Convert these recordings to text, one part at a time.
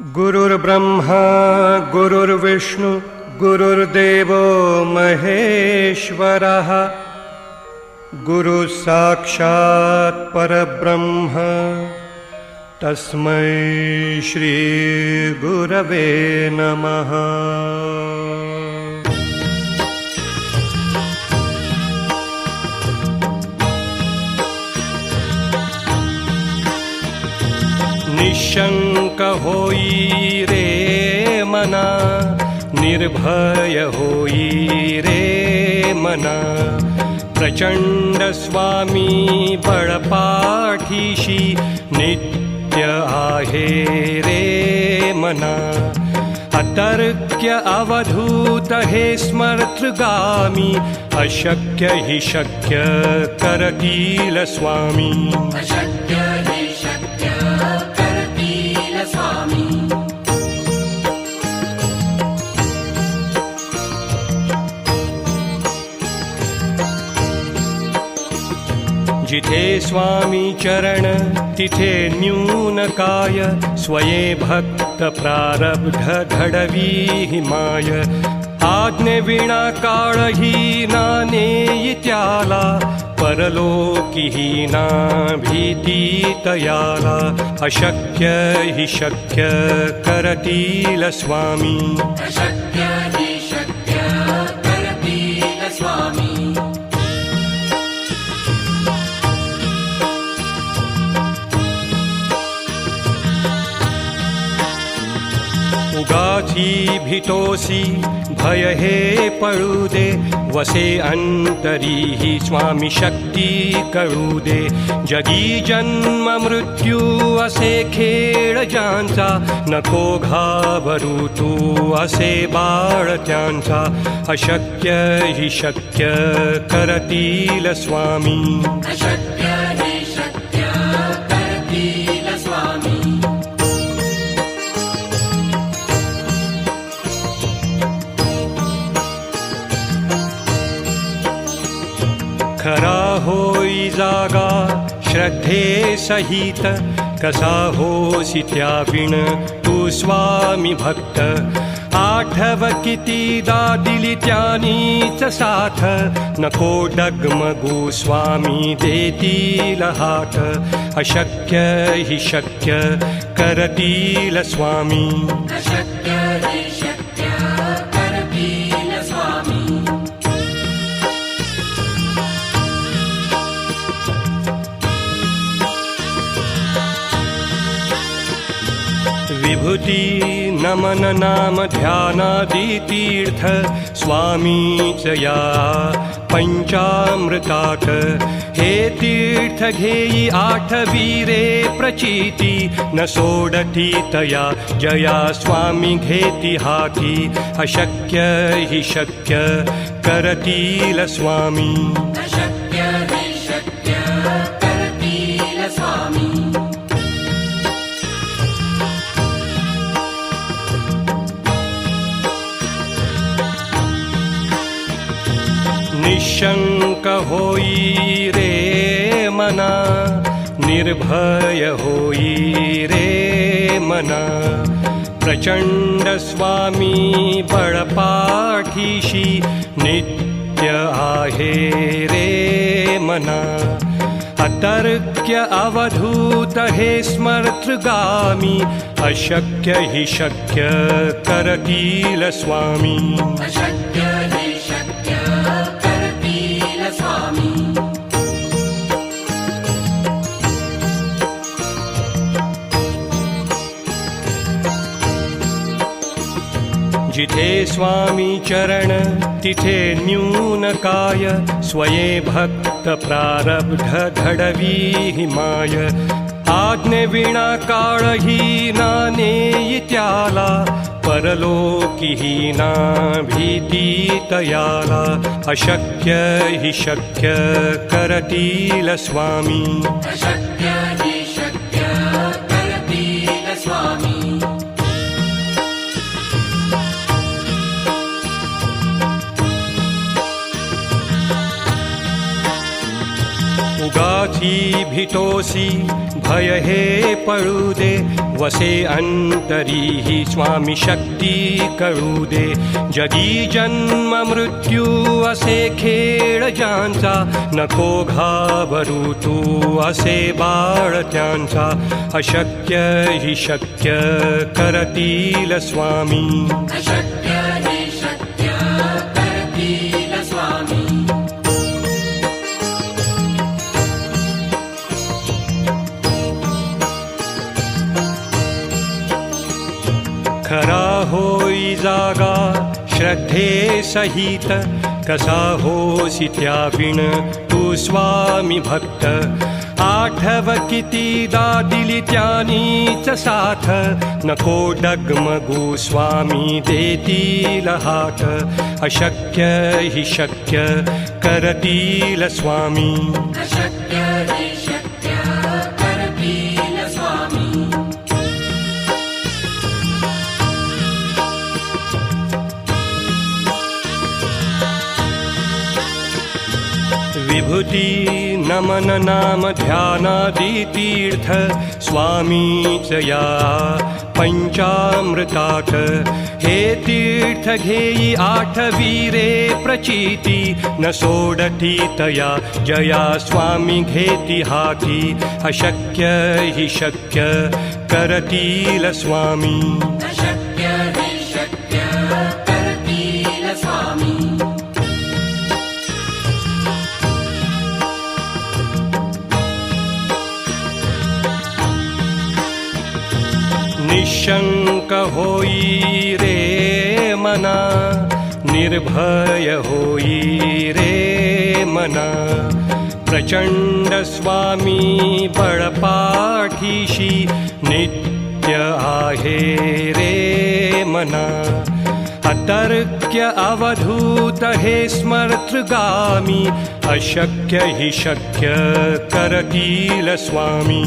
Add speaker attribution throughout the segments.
Speaker 1: गुरुर्ब्रह्मा गुरुर्विष्णु गुरुर्देवो महेश्वरः गुरुः साक्षात् परब्रह्म तस्मै श्री गुरवे नमः। निशंक होई रे मना, निर्भय होई रे मना, प्रचंड स्वामी बळपाठीशी नित्य आहे रे मना। अतर्क्य अवधूत हे स्मर्तृगामी, अशक्य हि शक्य करतील स्वामी।
Speaker 2: अशक्य हि शक्य करतील स्वामी।
Speaker 1: जिथे स्वामी चरण तिथे न्यून काय, स्वये भक्त प्रारब्ध घडवी हिमाय। आज्ञे विना काळही नानेई त्याला, परलोकी ना भीती तयाला। अशक्य हि शक्य करतील स्वामी।
Speaker 2: अशक्य हि शक्य करतील स्वामी।
Speaker 1: उगाची भीतोसी भय हे पळू दे, वसे अंतरी ही स्वामी शक्ती कळू दे। जगी जन्म मृत्यू असे खेळ ज्यांचा, नको घाबरू तू असे बाळ त्यांचा। अशक्य हि शक्य करतील स्वामी।
Speaker 2: अशक्य हि शक्य करतील स्वामी।
Speaker 1: खरा होई जागा श्रद्धे सहित, कसा होसी त्याविण तू स्वामी भक्त। आठव कितीदा दिली त्यानीच साथ, नको डगमगू स्वामी देतील हात। अशक्य हि शक्य करतील स्वामी।
Speaker 2: अशक्य हि शक्य करतील स्वामी।
Speaker 1: विभूती नमन नाम ध्यानादि तीर्थ, स्वामीच या पंचामृतात। हे तीर्थ घेई आठवी रे प्रचिती, न सोडती तया जया स्वामी घेती हाती। अशक्य हि शक्य करतील स्वामी।
Speaker 2: अशक्य हि शक्य करतील स्वामी।
Speaker 1: निशंक होई रे मना, निर्भय होई रे मना। प्रचंड स्वामी बळपाठीशी नित्य आहे रे मना। अतर्क्य अवधूत हे स्मर्तृगामी, अशक्य हि शक्य करतील स्वामी।
Speaker 2: अशक्य हि शक्य करतील स्वामी।
Speaker 1: जिथे स्वामी चरण तिथे न्यून काय, स्वये भक्त प्रारब्ध घडवी हिमाय। आज्ञे विना काळही नानेई त्याला, परलोकी ना भीती तयाला। अशक्य हि शक्य करतील स्वामी।
Speaker 2: अशक्य हि शक्य करतील स्वामी।
Speaker 1: उगाची भीतोसी भय हे पळू दे वसे अंतरी ही स्वामी शक्ती कळू दे जगी जन्म मृत्यू असे खेळ ज्यांचा नको घाबरू तू असे बाळ त्यांचा अशक्य ही शक्य करतील स्वामी
Speaker 2: अशक्य हि शक्य करतील स्वामी
Speaker 1: खरा होई जागा श्रद्धे सहित कसा होसी त्याविण तू स्वामी भक्त आठव कितीदा दिली त्यानीच साथ नको डगमगू स्वामी देतील हात अशक्य हि शक्य करतील स्वामी
Speaker 2: अशक्य हि शक्य करतील स्वामी
Speaker 1: विभूती नमन नाम ध्यानादि तीर्थ स्वामीच या पंचामृतात हे तीर्थ घेई आठवी रे प्रचिती न सोडती तया जया स्वामी घेती हाती अशक्य हि शक्य करतील स्वामी
Speaker 2: अशक्य हि शक्य करतील स्वामी
Speaker 1: निशंक होई रे मना निर्भय होई रे मना प्रचंड स्वामी बळपाठीशी नित्य आहे रे मना अतर्क्य अवधूत हे स्मर्तृगामी अशक्य हि शक्य करतील स्वामी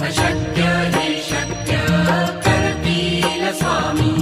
Speaker 2: अशक्य हि शक्य करतील स्वामी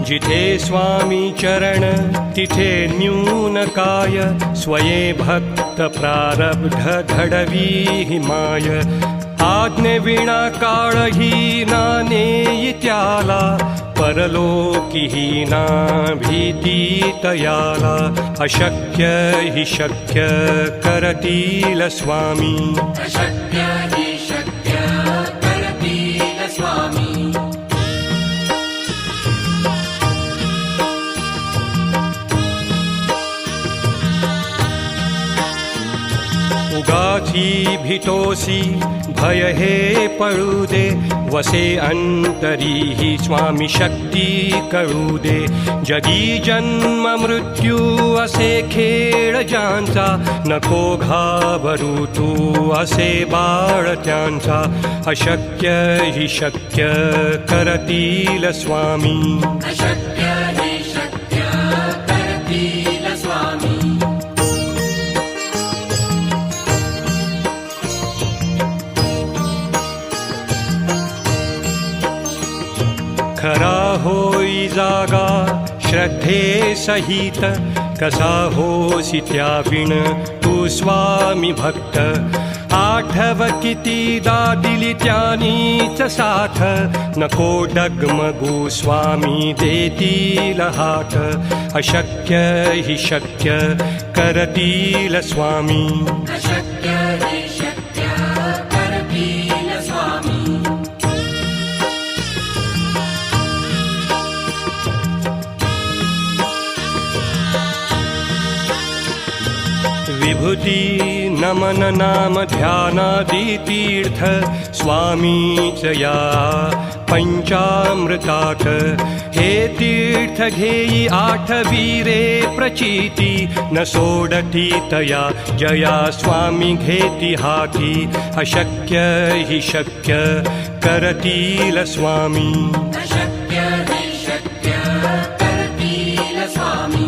Speaker 1: जिथे स्वामी चरण तिथे न्यून काय स्वये भक्त प्रारब्ध घडवी हिमाय आज्ञे विना काळही ना नेई त्याला परलोकी ना भीती तयाला अशक्य हि शक्य करतील स्वामी
Speaker 2: अशक्य हि शक्य करतील स्वामी
Speaker 1: उगाची भीतोसी भय हे पळू दे वसे अंतरी ही स्वामी शक्ती कळू दे जगी जन्म मृत्यू असे खेळ ज्यांचा नको घाबरू तू असे बाळ त्यांचा अशक्य हि शक्य करतील स्वामी
Speaker 2: अशक्य हि शक्य करतील स्वामी
Speaker 1: खरा होई जागा श्रद्धे सहित कसा होसी त्याविण तू स्वामी भक्त आठव कितीदा दिली त्यानीच साथ नको डगमगू स्वामी देतील हात अशक्य हि शक्य करतील स्वामी
Speaker 2: अशक्य हि शक्य करतील स्वामी
Speaker 1: विभूती नमन नाम ध्यानादि तीर्थ स्वामीच या पंचामृतात हे तीर्थ घेई आठवी रे प्रचिती न सोडती तया जया स्वामी घेती हाती अशक्य हि शक्य करतील स्वामी
Speaker 2: अशक्य हि शक्य करतील स्वामी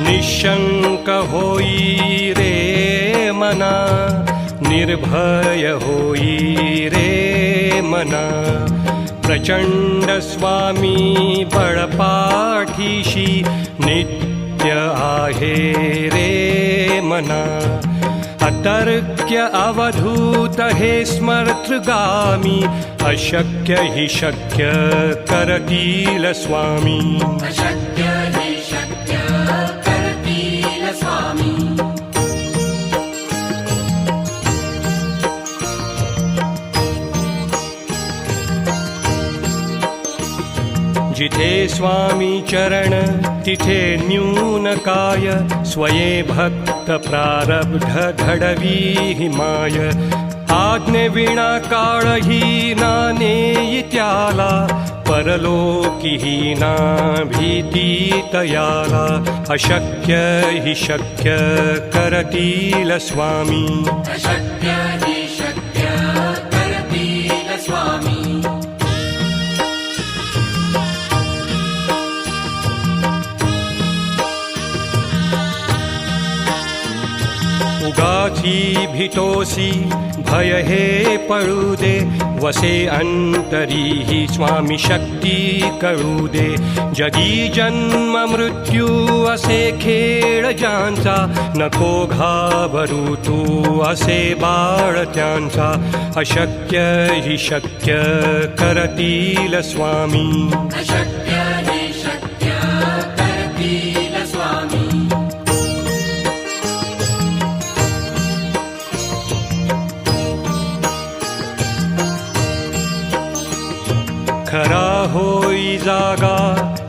Speaker 1: निशंक होई रे निर्भय होई रे मना प्रचंड स्वामी बळपाठीशी नित्य आहे रे मना अतर्क्य अवधूत हे स्मर्तृगामी अशक्य हि शक्य करतील स्वामी
Speaker 2: अशक्य हि शक्य करतील स्वामी
Speaker 1: जिथे स्वामी चरण तिथे न्यून काय स्वये भक्त प्रारब्ध घडवी हिमाय आज्ञे विना काळही नाने त्याला परलोकी ना भीती तयाला अशक्य हि शक्य करतील स्वामी
Speaker 2: अशक्य हि शक्य करतील स्वामी
Speaker 1: उगाची भीतोसी भय हे पळू दे वसे अंतरी ही स्वामी शक्ती कळू दे जगी जन्म मृत्यू असे खेळ ज्यांचा नको घाबरू तू असे बाळ त्यांचा अशक्य हि शक्य करतील स्वामी
Speaker 2: अशक्य हि शक्य करतील स्वामी
Speaker 1: खरा होई जागा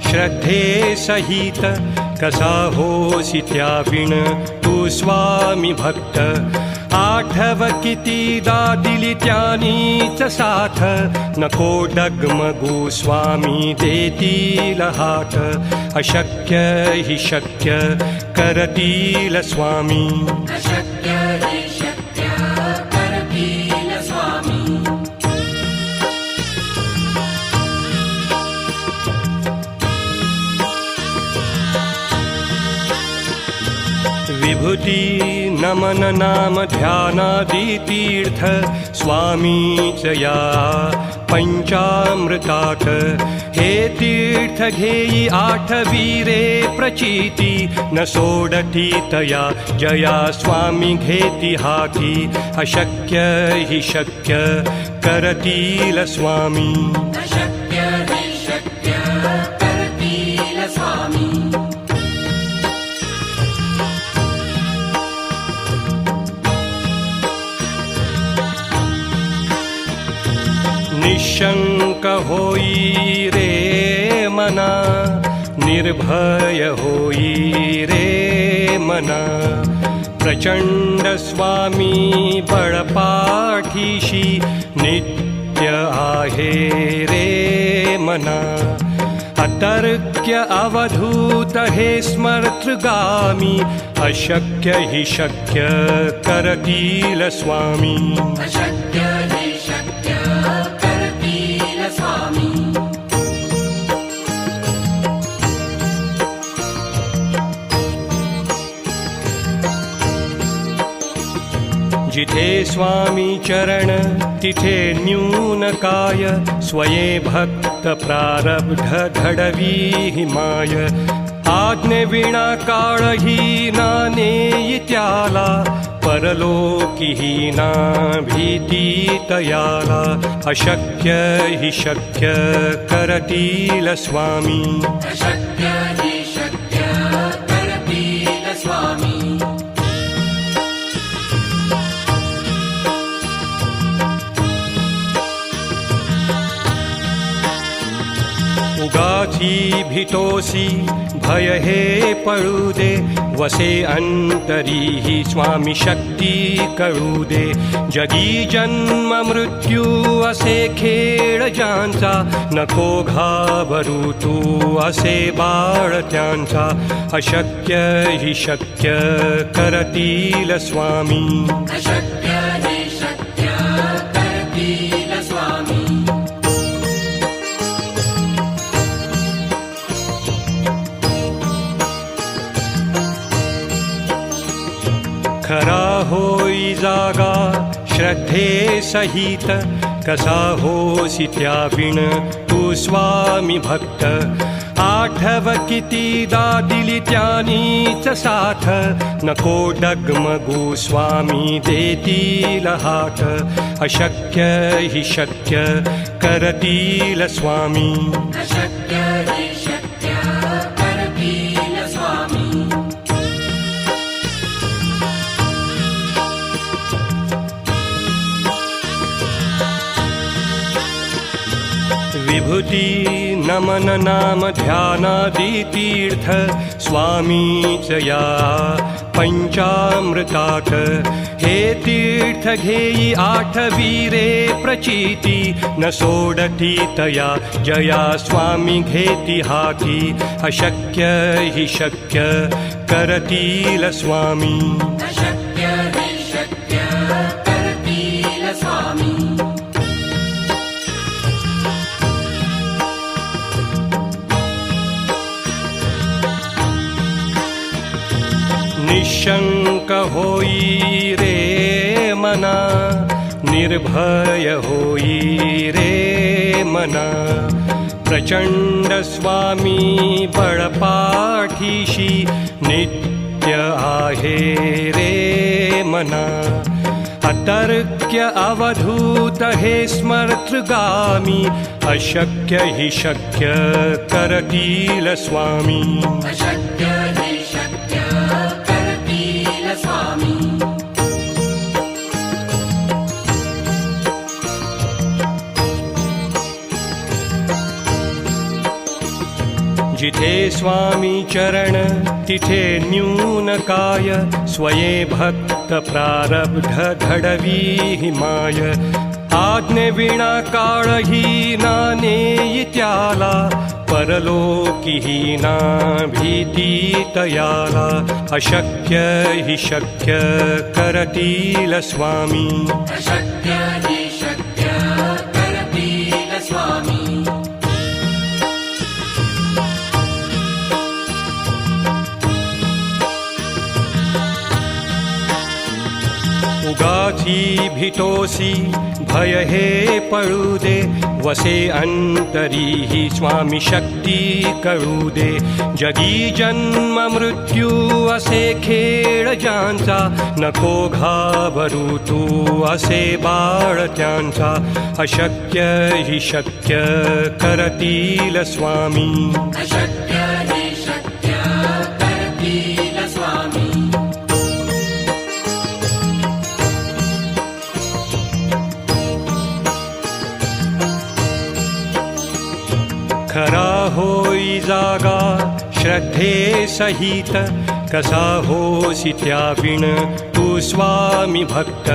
Speaker 1: श्रद्धे सहित कसा होसी त्या विण तू स्वामी भक्त आठव कितीदा दिली त्यानीच साथ नको डगमगू स्वामी देतील हात अशक्य हि शक्य करतील स्वामी
Speaker 2: अशक्य हि शक्य करतील स्वामी
Speaker 1: विभूती नमन नाम ध्यानादि तीर्थ स्वामीच या पंचामृतात हे तीर्थ घेई आठवी रे प्रचिती न सोडती तया जया स्वामी घेती हाती अशक्य हि शक्य करतील स्वामी
Speaker 2: अशक्य हि शक्य करतील स्वामी
Speaker 1: निशंक होई रे मना निर्भय होई रे मना प्रचंड स्वामी बळपाठीशी नित्य आहे रे मना अतर्क्य अवधूत हे स्मर्तृगामी अशक्य हि शक्य करतील स्वामी
Speaker 2: अशक्य हि शक्य करतील स्वामी
Speaker 1: जिथे स्वामी चरण तिथे न्यून काय स्वये भक्त प्रारब्ध घडवी हिमाय आज्ञे विना काळही नाने त्याला परलोकी ना भीती तयाला अशक्य हि शक्य करतील स्वामी
Speaker 2: अशक्य हि शक्य करतील स्वामी
Speaker 1: उगाची भीतोसी भय हे पळू दे वसे अंतरी ही स्वामी शक्ती कळू दे जगी जन्म मृत्यू असे खेळ ज्यांचा नको घाबरू तू असे बाळ त्यांचा अशक्य हि शक्य करतील स्वामी
Speaker 2: अशक्य हि शक्य करतील स्वामी
Speaker 1: खरा होई जागा श्रद्धे सहित कसा होसी त्याविण तू स्वामी भक्त आठव कितीदा दिली त्यानीच साथ नको डगमगू स्वामी देतील हात अशक्य हि शक्य करतील स्वामी
Speaker 2: अशक्य हि शक्य करतील स्वामी
Speaker 1: विभूती नमन नाम ध्यानादि तीर्थ स्वामीच या पंचामृतात हे तीर्थ घेई आठवीरे प्रचिती न सोडती तया जया स्वामी घेती हाती अशक्य हि शक्य करतील स्वामी
Speaker 2: अशक्य हि शक्य करतील स्वामी
Speaker 1: निशंक होई रे मना निर्भय होई रे मना प्रचंड स्वामी बळपाठीशी नित्य आहे रे मना अतर्क्य अवधूत हे स्मर्तृगामी अशक्य हि शक्य करतील स्वामी
Speaker 2: अशक्य हि शक्य करतील स्वामी
Speaker 1: जिथे स्वामी चरण तिथे न्यून काय स्वये भक्त प्रारब्ध घडवी हिमाय आज्ञे विना काळही नानेई त्याला परलोकीही ना भीती तयाला अशक्य हि शक्य करतील स्वामी
Speaker 2: अशक्य हि शक्य करतील स्वामी
Speaker 1: उगाची भीतोसी भय हे पळू दे वसे अंतरी ही स्वामी शक्ती कळू दे जगी जन्म मृत्यू असे खेळ ज्यांचा नको घाबरू तू असे बाळ त्यांचा अशक्य हि शक्य करतील स्वामी
Speaker 2: अशक्य हि शक्य करतील स्वामी
Speaker 1: खरा होई जागा श्रद्धे सहित कसा होसी त्याविण तू स्वामी भक्त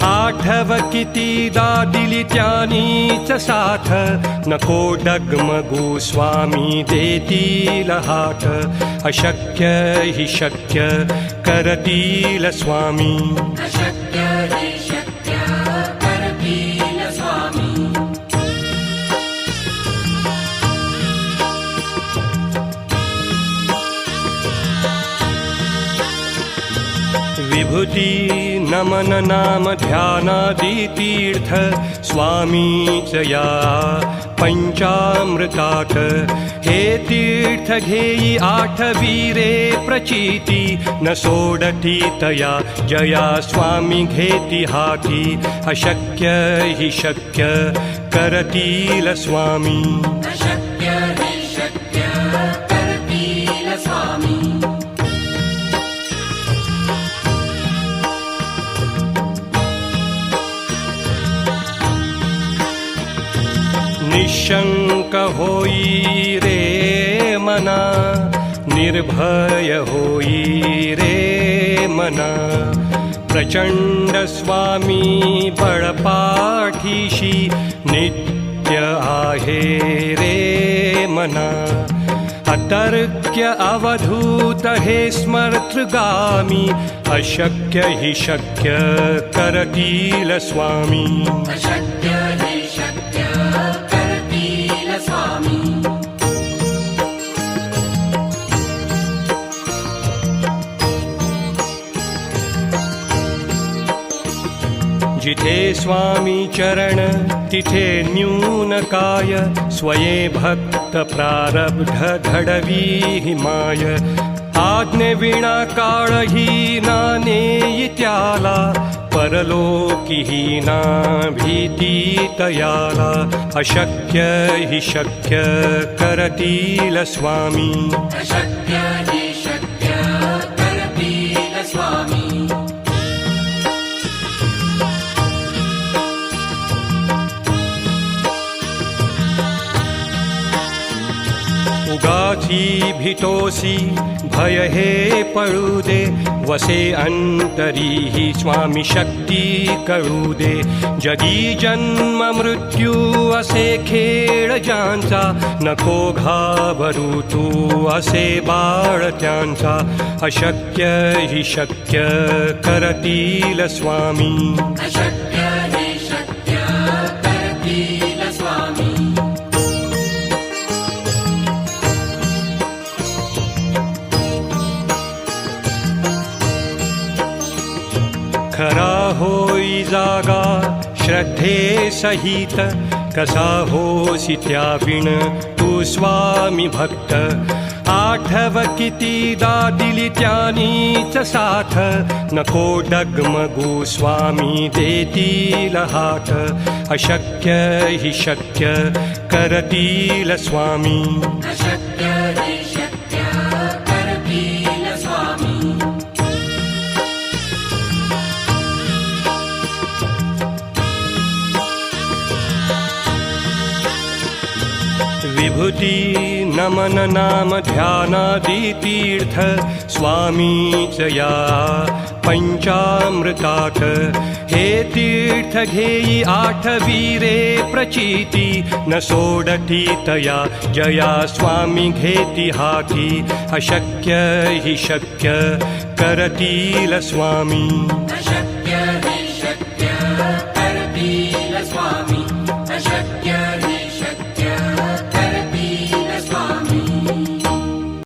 Speaker 1: आठव कितीदा दिली त्यानीच साथ नको डगमगू स्वामी देतील हात अशक्य हि शक्य करतील स्वामी
Speaker 2: अशक्य हि शक्य करतील स्वामी
Speaker 1: विभूती नमन नाम ध्यानादि तीर्थ स्वामीच या पंचामृतात हे तीर्थ घेई आठवीरे प्रचिती न सोडती तया जया स्वामी घेती हाती अशक्य हि शक्य करतील स्वामी
Speaker 2: अशक्य हि शक्य करतील स्वामी
Speaker 1: निशंक होई रे मना निर्भय होई रे मना प्रचंड स्वामी बळपाठीशी नित्य आहे रे मना अतर्क्य अवधूत हे स्मर्तृगामी अशक्य हि शक्य करतील स्वामी
Speaker 2: अशक्य हि शक्य करतील स्वामी
Speaker 1: जिथे स्वामी चरण तिथे न्यून काय स्वये भक्त प्रारब्ध घडवी हिमाय आज्ञे विना काळही ना नेई त्याला परलोकी ही ना भीती तयाला अशक्य हि शक्य करतील स्वामी
Speaker 2: अशक्य हि शक्य करतील स्वामी
Speaker 1: उगाची भीतोसी भय हे पळू दे वसे अंतरी ही स्वामी शक्ती कळू दे जगी जन्म मृत्यू असे खेळ ज्यांचा नको घाबरू तू असे बाळ त्यांचा अशक्य हि शक्य करतील स्वामी
Speaker 2: अशक्य हि शक्य करतील स्वामी
Speaker 1: खरा होई जागा श्रद्धे सहित कसा होसी त्याविण तू स्वामी भक्त आठव कितीदा दिली त्यानीच साथ नको डगमगू स्वामी देतील हात अशक्य हि शक्य करतील स्वामी
Speaker 2: अशक्य हि शक्य करतील स्वामी
Speaker 1: विभूती नमन नाम ध्यानादि तीर्थ स्वामीच या पंचामृतात हे तीर्थ घेई आठवीरे प्रचिती न सोडती तया जया स्वामी घेती हाती अशक्य हि शक्य करतील स्वामी
Speaker 2: अशक्य हि शक्य करतील स्वामी